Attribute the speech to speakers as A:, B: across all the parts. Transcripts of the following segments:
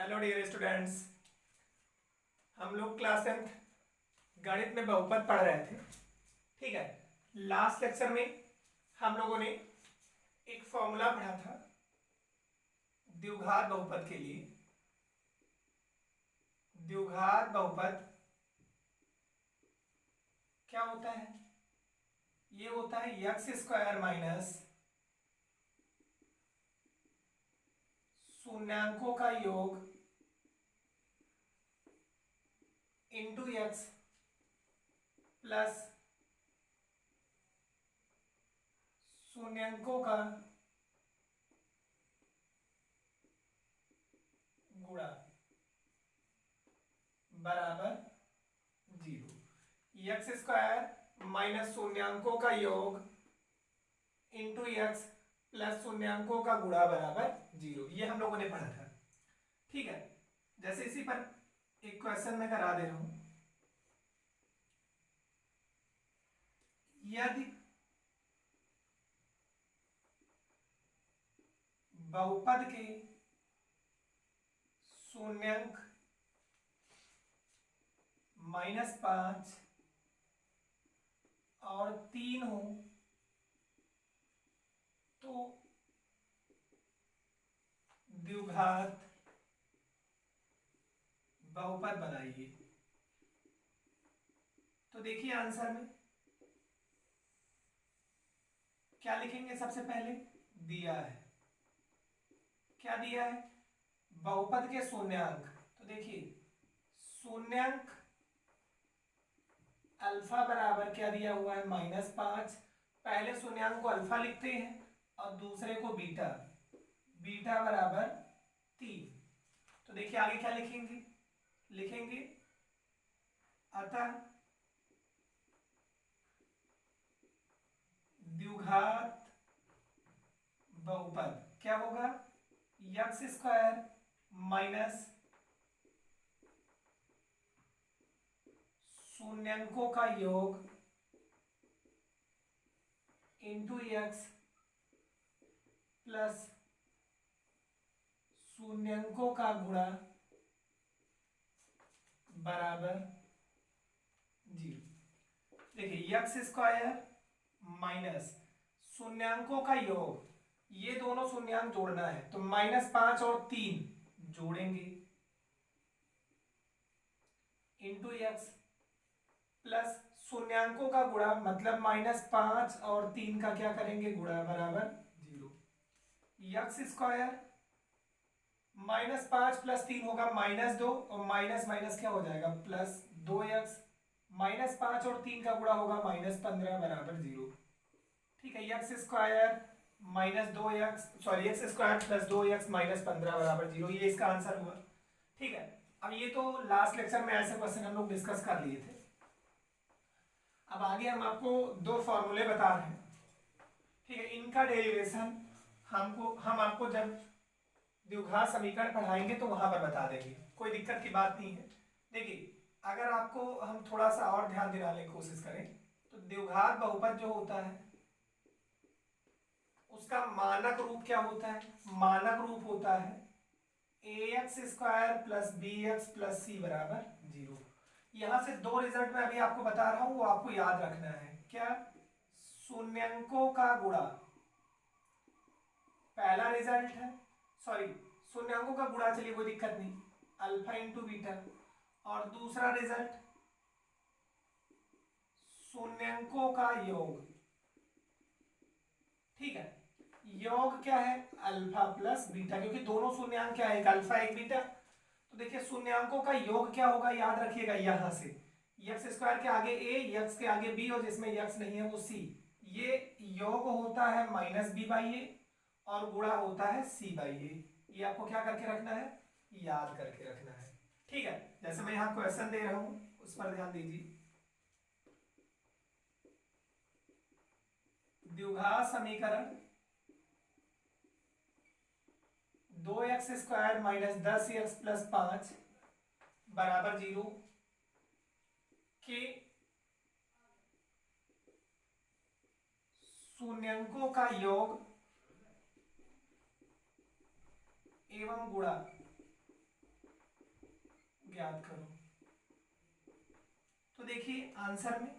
A: Hello dear students. हम लोग class 10th गणित में बहुपद पढ़ रहे थे। ठीक है, लास्ट लेक्चर में हम लोगों ने एक फॉर्मूला पढ़ा था द्विघात बहुपद के लिए। द्विघात बहुपद क्या होता है? ये होता है एक्स स्क्वायर माइनस शून्यांकों का योग इंटू एक्स प्लस शून्यांकों का गुणा बराबर जीरो। एक्स स्क्वायर माइनस शून्यांकों का योग इंटू एक्स प्लस शून्यांकों का गुणा बराबर जीरो, ये हम लोगों ने पढ़ा था। ठीक है, जैसे इसी पर एक क्वेश्चन मैं करा दे रहा हूं। यदि बहुपद के शून्यांक -5 और 3 हो तो द्विघात बहुपद बनाइए। तो देखिए आंसर में क्या लिखेंगे। सबसे पहले दिया है, क्या दिया है? बहुपद के शून्यांक। तो देखिए शून्यांक अल्फा बराबर क्या दिया हुआ है? -5। पहले शून्यांक को अल्फा लिखते हैं और दूसरे को बीटा। बीटा बराबर 3। तो देखिए आगे क्या लिखेंगे? लिखेंगे अतः द्विघात बहुपद क्या होगा? एक्स स्क्वायर माइनस शून्यांकों का योग इंटू एक्स प्लस शून्यांकों का गुणा बराबर जीरो। देखिए एक्स स्क्वायर माइनस शून्यांकों का योग, ये दोनों शून्यांक जोड़ना है तो -5 और 3 जोड़ेंगे इंटू एक्स प्लस शून्यांकों का गुणा मतलब -5 और 3 का क्या करेंगे? गुणा बराबर जीरो। एक्स स्क्वायर -5 प्लस 3 होगा -2 और माइनस माइनस क्या हो जाएगा? +2x। -5 और 3 का गुणा होगा -15 बराबर जीरो। ठीक है, x square x square +2x -15 बराबर जीरो, ये इसका आंसर हुआ। ठीक है, अब ये तो लास्ट लेक्चर में ऐसे क्वेश्चन हम लोग डिस्कस कर लिए थे। अब आगे हम आपको दो फॉर्मूले बता रहे हैं। ठीक है, इनका डेरिवेशन हम आपको जब द्विघात समीकरण पढ़ाएंगे तो वहां पर बता देंगे, कोई दिक्कत की बात नहीं है। देखिए अगर आपको हम थोड़ा सा और ध्यान दिलाने की कोशिश करें तो द्विघात बहुपद जो होता है उसका मानक रूप क्या होता है? मानक रूप होता है ax square plus b x plus c बराबर जीरो। यहां से दो रिजल्ट मैं अभी आपको बता रहा हूं, वो आपको याद रखना है। क्या? शून्यंकों का गुणा पहला रिजल्ट है, सॉरी शून्यंकों का गुणा, चलिए कोई दिक्कत नहीं, अल्फा इंटू बीटा। और दूसरा रिजल्ट शून्यंकों का योग। ठीक है, योग क्या है? अल्फा प्लस बीटा, क्योंकि दोनों शून्यंक क्या है? एक अल्फा एक बीटा। तो देखिए शून्यंकों का योग क्या होगा, याद रखिएगा यहां से एक्स स्क्वायर के आगे ए, एक्स के आगे बी और जिसमें एक्स नहीं है वो सी। ये योग होता है -b/a और गुणा होता है c/a। ये आपको क्या करके रखना है? याद करके रखना है। ठीक है, जैसे मैं यहां क्वेश्चन दे रहा हूं उस पर ध्यान दीजिए। द्विघात समीकरण 2x² - 10x + 5 बराबर जीरो के शून्यंकों का योग एवं गुणा ज्ञात करो। तो देखिए आंसर में,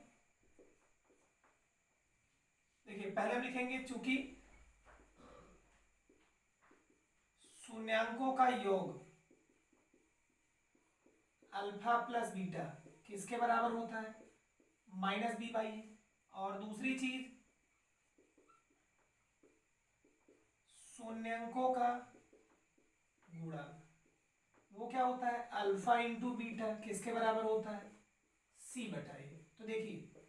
A: देखिए पहले हम लिखेंगे चूंकि शून्यांकों का योग अल्फा प्लस बीटा किसके बराबर होता है, माइनस बी बाई। और दूसरी चीज शून्यांकों का गुणा, वो क्या होता है, अल्फा इंटू बीटा किसके बराबर होता है, सी बटा ए। तो देखिए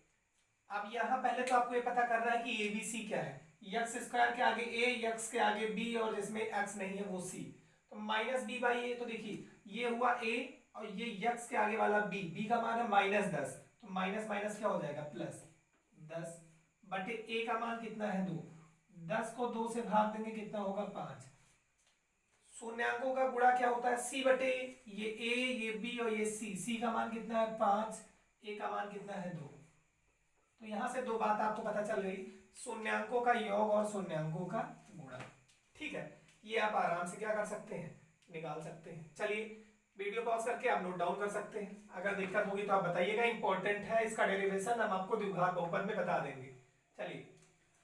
A: अब यहां पहले तो आपको ये पता करना है कि ए बी सी क्या है। यक्स स्क्वायर के आगे ए, यक्स के आगे बी, और जिसमें एक्स नहीं है वो सी। तो माइनस बी बाई ए, तो देखिए ये हुआ ए और ये यक्स के आगे वाला बी, बी का मान है -10, तो माइनस माइनस क्या हो जाएगा +10 बटे ए का मान कितना है 2, 10 को 2 से भाग देंगे कितना होगा 5। शून्यांकों का गुणा क्या होता है, सी बटे ये ए, ये बी और ये सी। सी का मान कितना है 5, ए का मान कितना है 2। तो यहां से दो बात आपको पता चल गई, शून्यांकों का योग और शून्यांकों का गुणा। ठीक है, ये आप आराम से क्या कर सकते हैं, निकाल सकते हैं। चलिए वीडियो पॉज करके आप नोट डाउन कर सकते हैं, अगर दिक्कत होगी तो आप बताइएगा। इंपॉर्टेंट है इसका डेरिवेशन, हम आपको द्विघात बहुपद में बता देंगे। चलिए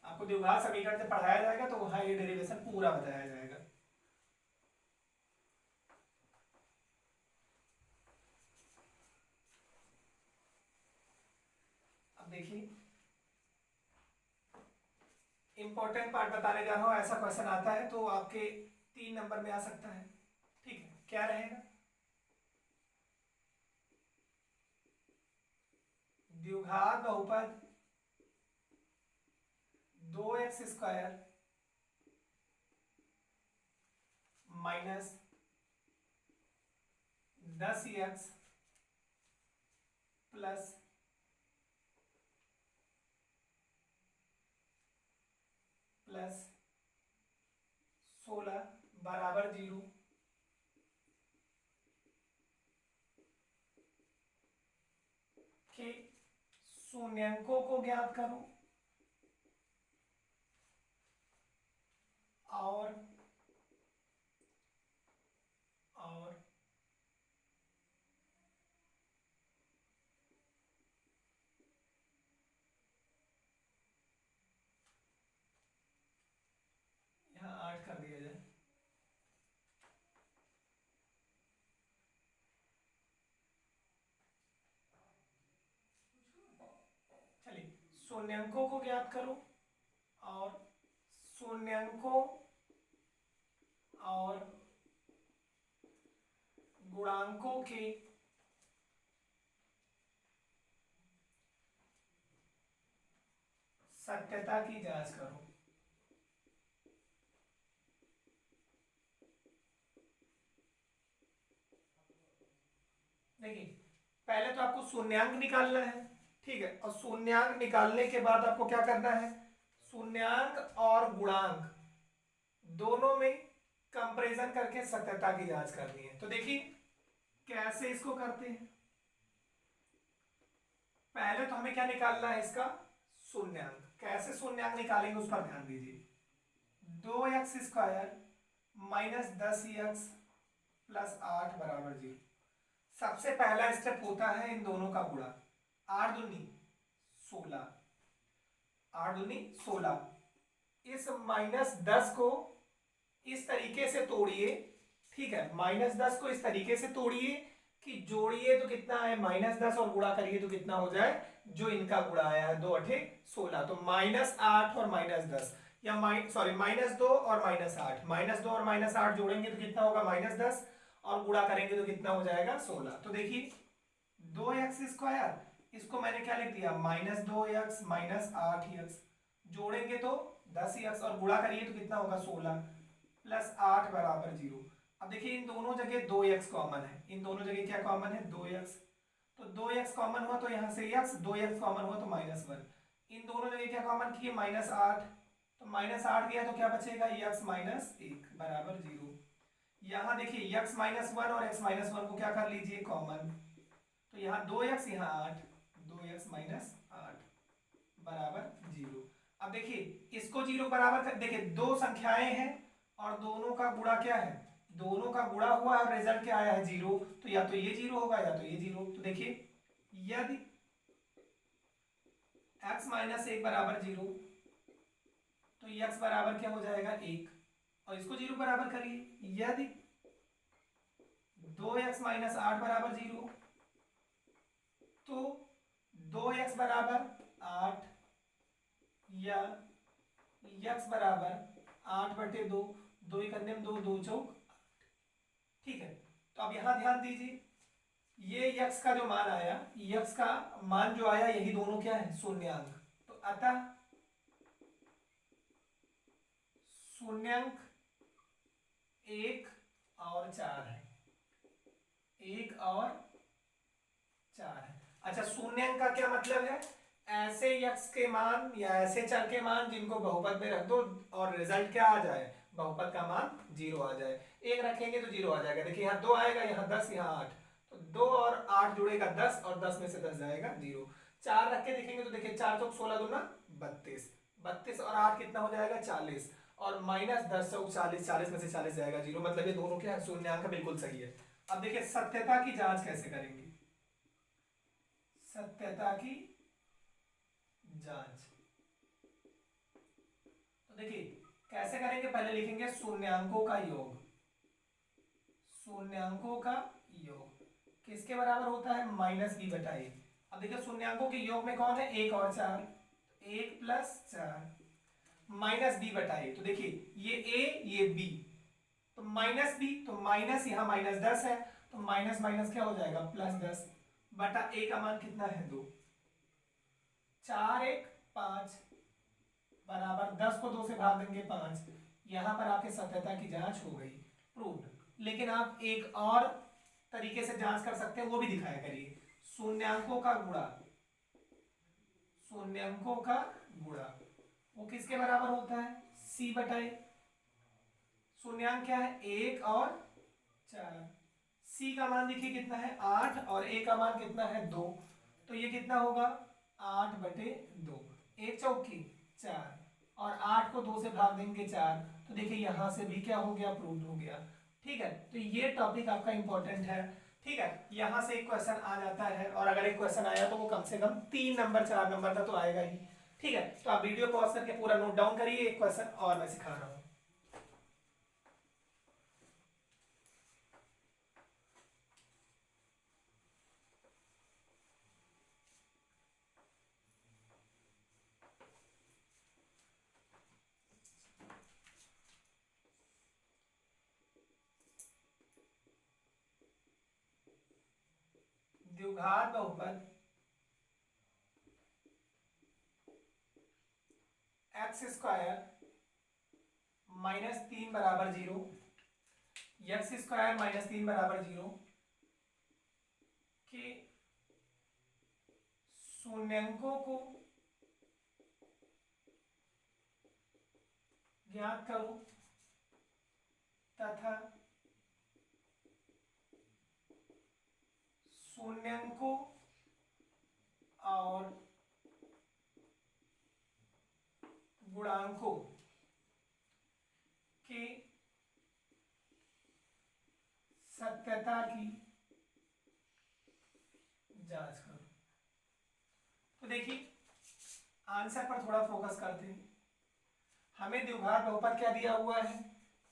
A: आपको द्विघात समीकरण से पढ़ाया जाएगा तो वहां ये डेरिवेशन पूरा बताया जाएगा। अब देखिए इंपॉर्टेंट पार्ट बताने जा रहा हूं, ऐसा क्वेश्चन आता है तो आपके 3 नंबर में आ सकता है। ठीक है, क्या रहेगा, द्विघात बहुपद 2x² माइनस 10x प्लस 16 बराबर 0 के शून्यांकों को ज्ञात करो और यहाँ 8 कर दिया जाए। चलिए शून्यांकों को ज्ञात करो और शून्यांकों और गुणांकों के सत्यता की जांच करो। देखिए पहले तो आपको शून्यांक निकालना है, ठीक है, और शून्यांक निकालने के बाद आपको क्या करना है, शून्यांक और गुणांक दोनों में कंपैरिजन करके सत्यता की जांच करनी है। तो देखिए कैसे इसको करते हैं, पहले तो हमें क्या निकालना है, इसका शून्यांक। कैसे शून्यांक निकालेंगे उस पर ध्यान दीजिए। 2x² माइनस 10x प्लस 8 बराबर 0। सबसे पहला स्टेप होता है इन दोनों का गुणा, 8 दूनी 16, 8 दूनी 16। इस -10 को इस तरीके से तोड़िए, ठीक है, -10 को इस तरीके से तोड़िए कि जोड़िए तो कितना है -10 और गुणा करिए तो कितना हो जाए, जो इनका गुणा आया है 2 8 16, तो -8 और -10, या -2 और -8, -2 और -8 जोड़ेंगे तो कितना होगा -10 और गुणा करेंगे तो कितना हो जाएगा 16। तो देखिए 2x², इसको मैंने क्या लिख दिया -2x माइनस 8x, जोड़ेंगे तो 10x और गुणा करिए तो कितना होगा 16 प्लस 8 बराबर 0। अब देखिए इन दोनों जगह 2x कॉमन है, इन दोनों जगह क्या कॉमन है 2x, तो 2x कॉमन हुआ तो यहाँ से x, 2x कॉमन हुआ तो -1, इन दोनों जगह क्या कॉमन किए -8, तो -8 गया तो क्या बचेगा x -1 बराबर 0। यहाँ देखिए x -1 और x -1 को क्या कर लीजिए कॉमन, तो यहाँ 2x यहाँ 8, 2x माइनस 8 बराबर 0। अब देखिए इसको 0 बराबर कर, देखिए दो संख्याएं हैं और दोनों का गुणा क्या है दोनों का गुणा हुआ है और रिजल्ट क्या आया है 0, तो या तो ये 0 होगा या तो ये 0। तो देखिए यदि x माइनस 1 बराबर 0, तो x बराबर क्या हो जाएगा 1, और इसको 0 बराबर करिए। यदि 2x माइनस 8 बराबर 0, तो 2x बराबर 8 या x बराबर 8/2, 2 एक अन्य 2, 2 चौक। ठीक है, तो अब यहां ध्यान दीजिए, ये x का जो मान आया, x का मान जो आया, यही दोनों क्या है शून्यांक। तो अतः शून्यांक 1 और 4 है, 1 और 4 है। अच्छा, शून्यांक का क्या मतलब है? ऐसे x के मान या ऐसे चर के मान जिनको बहुपद में रख दो और रिजल्ट क्या आ जाए, बहुपद का मान 0 आ जाए। 1 रखेंगे तो 0 आ जाएगा। देखिए यहाँ 2 आएगा, यहाँ 10, यहाँ 8, तो 2 और 8 जुड़ेगा 10, और 10 में से 10 जाएगा 0। 4 रख के देखेंगे तो देखिए 4 चौक 16 दूना 32, 32 और 8 कितना हो जाएगा 40, और माइनस 10 चौक 40, 40 में से 40 जाएगा 0। मतलब ये दोनों क्या है शून्यांक बिल्कुल सही है। अब देखिए सत्यता की जांच कैसे करेंगे, सत्यता की जांच। तो देखिए कैसे करेंगे, पहले लिखेंगे शून्यांकों का योग, शून्यांकों का योग किसके बराबर होता है, -b/a। अब देखिए शून्यांकों के योग में कौन है, 1 और 4, 1 + 4 -b/a। तो देखिए ये a ये b, तो -b, तो माइनस यहाँ -10 है, तो माइनस माइनस क्या हो जाएगा +10 बटा a का मान कितना है 2, 4 1 5 बराबर 10 को 2 से भाग देंगे 5। यहां पर आपके सत्यता की जांच हो गई, प्रूव्ड। लेकिन आप एक और तरीके से जांच कर सकते हैं, वो भी दिखाया करिए। शून्यांकों का गुणा, शून्यांकों का गुणा वो किसके बराबर होता है, c/a। शून्यांक क्या है 1 और 4, c का मान देखिए कितना है 8, और a का मान कितना है 2, तो ये कितना होगा 8/2, 1 चौकी 4, और 8 को 2 से भाग देंगे 4, तो देखिए यहां से भी क्या हो गया, प्रूव हो गया। ठीक है, तो ये टॉपिक आपका इंपॉर्टेंट है। ठीक है, यहां से एक क्वेश्चन आ जाता है, और अगर एक क्वेश्चन आया तो वो कम से कम 3 नंबर 4 नंबर का तो आएगा ही। ठीक है, तो आप वीडियो पॉज करके पूरा नोट डाउन करिए, एक क्वेश्चन और मैं सिखा रहा हूँ। द्विघात बहुपद x² -3 बराबर 0, x² -3 बराबर 0 के शून्यंकों को ज्ञात करो तथा शून्यंकों और गुणांकों के सत्यता की जांच करो। तो देखिए आंसर पर थोड़ा फोकस करते हैं। हमें द्विघात बहुपद क्या दिया हुआ है,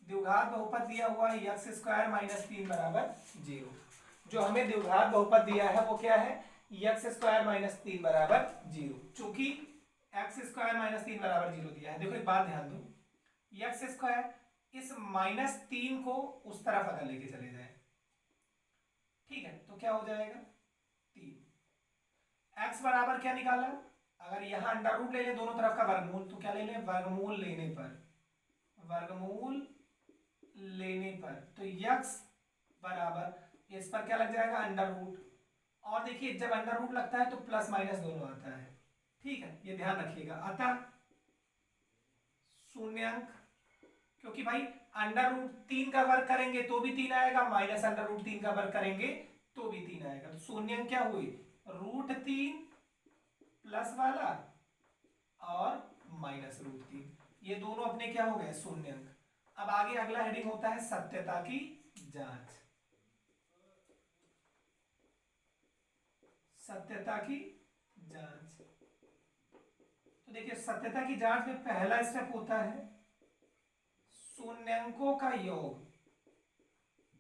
A: द्विघात बहुपद दिया हुआ है x² -3 बराबर 0। जो हमें द्विघात बहुपद दिया है वो क्या है, x² -3 बराबर 0। चूंकि x² -3 बराबर 0 दिया है, देखो एक बात ध्यान दो, x² इस -3 को उस तरफ अगर लेके चले जाए, ठीक है, तो क्या हो जाएगा 3। x बराबर क्या निकाला, अगर यहां अंडर रूट ले ले दोनों तरफ का वर्गमूल, तो क्या ले ले, वर्गमूल लेने पर, वर्गमूल लेने पर तो x बराबर इस पर क्या लग जाएगा अंडर रूट। और देखिए जब अंडर रूट लगता है तो प्लस माइनस दोनों आता है। ठीक है, ये ध्यान रखिएगा। अतः शून्यंक, क्योंकि भाई √3 का वर्ग करेंगे तो भी 3 आएगा, माइनस √3 का वर्ग करेंगे तो भी 3 आएगा। तो शून्यंक क्या हुई, √3 प्लस वाला और -√3, ये दोनों अपने क्या हो गए शून्यंक। अब आगे अगला हेडिंग होता है सत्यता की जांच। सत्यता की जांच। तो देखिए सत्यता की जांच में पहला स्टेप होता है शून्यंकों का योग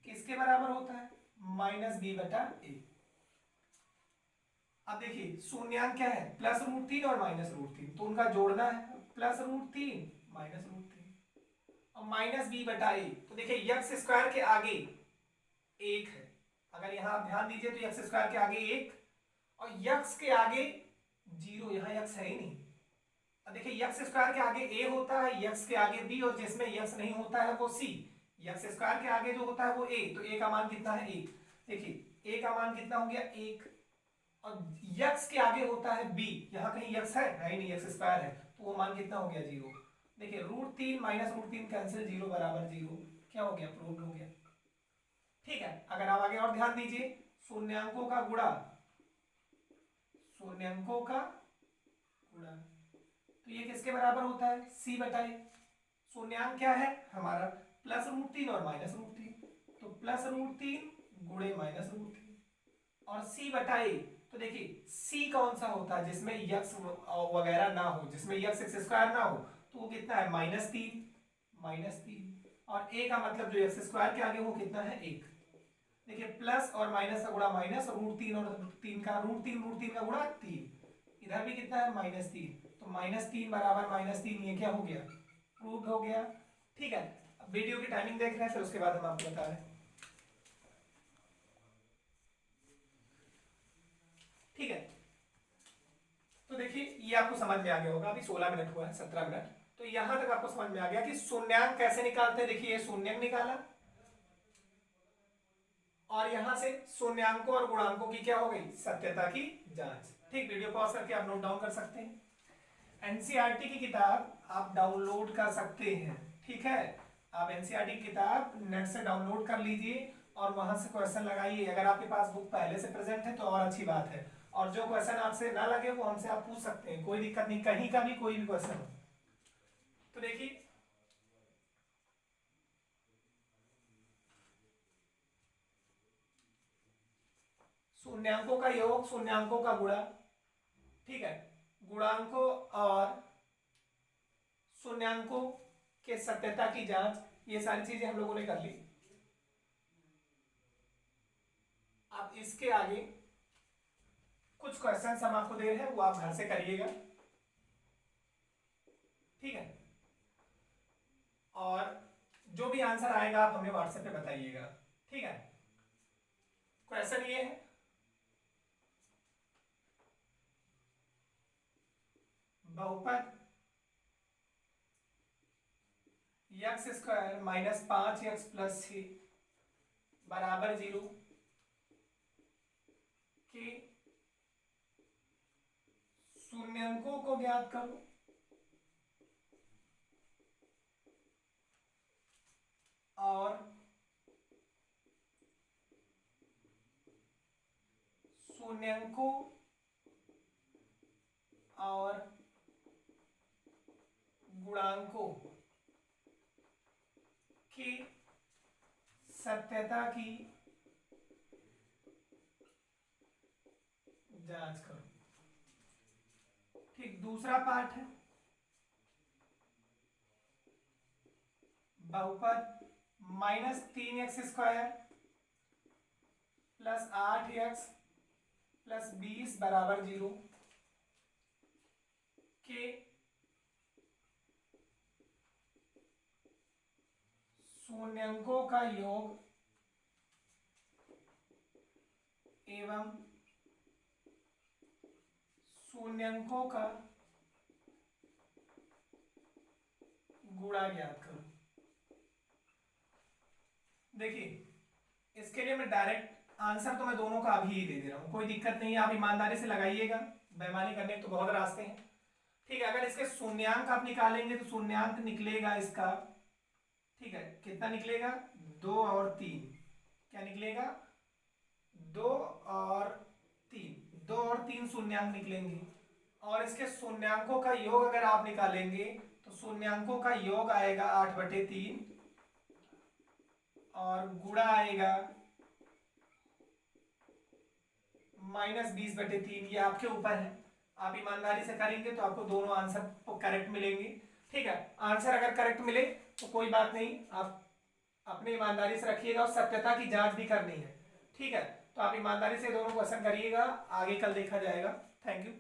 A: किसके बराबर होता है, -b/a। अब देखिए शून्यांक क्या है, +√3 और -√3, तो उनका जोड़ना है, +√3 -√3 और -b/a। तो देखिए यक्स स्क्वायर के आगे एक है, अगर यहां आप ध्यान दीजिए तो यक्स स्क्वायर के आगे एक और यक्स के आगे 0, यहां यक्स है ही नहीं। अब देखिए यक्स स्क्वायर के आगे a होता है, यक्स के आगे b, और जिसमें यक्स नहीं होता है वो c। यक्स स्क्वायर के आगे जो होता है वो a, तो a का मान कितना है 1। देखिए a का मान कितना हो गया 1, और यक्स के आगे होता है b, यहाँ कहीं यक्स है ही नहीं, यक्स स्क्वायर है, तो वो मान कितना हो गया 0। देखिए √3 -√3 कैंसिल, 0 बराबर 0, क्या हो गया, प्रूव हो गया। ठीक है, अगर आप आगे और ध्यान दीजिए, शून्यांकों का गुणा, शून्यांकों का गुणा, तो ये किसके बराबर होता है, c/a। शून्यांक क्या है हमारा, +√3 और -√3, तो +√3 गुणे -√3 और c/a। तो देखिए c कौन सा होता है, जिसमें यक्स वगैरह ना हो, जिसमें यक्स एक्स स्क्वायर ना हो, तो वो कितना है, -3 और a का मतलब जो एक्स स्क्वायर के आगे वो कितना है 1। देखिए प्लस और माइनस का गुणा माइनस, √3 और 3 का √3 का गुणा 3, इधर भी कितना है -3, तो -3 बराबर -3, ये क्या हो गया, प्रूव हो गया। ठीक है, अब वीडियो की टाइमिंग देख रहे हैं, फिर उसके बाद हम आपको बता रहे हैं। ठीक है, तो देखिए ये आपको समझ में आ गया होगा, अभी 16 मिनट हुआ है, 17 मिनट, तो यहां तक आपको समझ में आ गया कि शून्यांक कैसे निकालते हैं। देखिए ये शून्यांक निकाला और यहां से शून्यांकों और गुणांकों की क्या हो गई, सत्यता की जांच। ठीक, वीडियो पॉज करके आप नोट डाउन कर सकते हैं। एनसीईआरटी की किताब आप डाउनलोड कर सकते हैं। ठीक है, आप एनसीईआरटी की किताब नेट से डाउनलोड कर लीजिए और वहां से क्वेश्चन लगाइए। अगर आपके पास बुक पहले से प्रेजेंट है तो और अच्छी बात है, और जो क्वेश्चन आपसे ना लगे वो हमसे आप पूछ सकते हैं, कोई दिक्कत नहीं, कहीं का भी कोई भी क्वेश्चन हो। तो देखिए शून्यांकों का योग, शून्यांकों का गुणा, ठीक है, गुणांकों और शून्यांकों के सत्यता की जांच, ये सारी चीजें हम लोगों ने कर ली। अब इसके आगे कुछ क्वेश्चंस हम आपको दे रहे हैं, वो आप घर से करिएगा। ठीक है, और जो भी आंसर आएगा आप हमें व्हाट्सएप पे बताइएगा। ठीक है, क्वेश्चन ये है, बहुपद यक्स स्क्वायर -5x+6 बराबर 0 के शून्यंकों को ज्ञात करो और शून्यंकों और गुणांकों की सत्यता की जांच करो। ठीक, दूसरा पार्ट है बहुपद -3x² + 8x + 20 बराबर 0 के शून्यंकों का योग एवं शून्यंकों का गुणा ज्ञात करो। देखिए इसके लिए मैं डायरेक्ट आंसर तो मैं दोनों का अभी ही दे दे रहा हूं, कोई दिक्कत नहीं है, आप ईमानदारी से लगाइएगा, बेईमानी करने के तो बहुत रास्ते हैं। ठीक है, अगर इसके शून्यांक आप निकालेंगे तो शून्यांक निकलेगा इसका, ठीक है, कितना निकलेगा, 2 और 3, क्या निकलेगा, 2 और 3, 2 और 3 शून्यांक निकलेंगे, और इसके शून्यांकों का योग अगर आप निकालेंगे तो शून्यांकों का योग आएगा 8/3 और गुणा आएगा -20/3। ये आपके ऊपर है, आप ईमानदारी से करेंगे तो आपको दोनों आंसर करेक्ट मिलेंगे। ठीक है, आंसर अगर करेक्ट मिले तो कोई बात नहीं, आप अपनी ईमानदारी से रखिएगा और सत्यता की जांच भी करनी है। ठीक है, तो आप ईमानदारी से दोनों क्वेश्चन करिएगा, आगे कल देखा जाएगा। Thank you.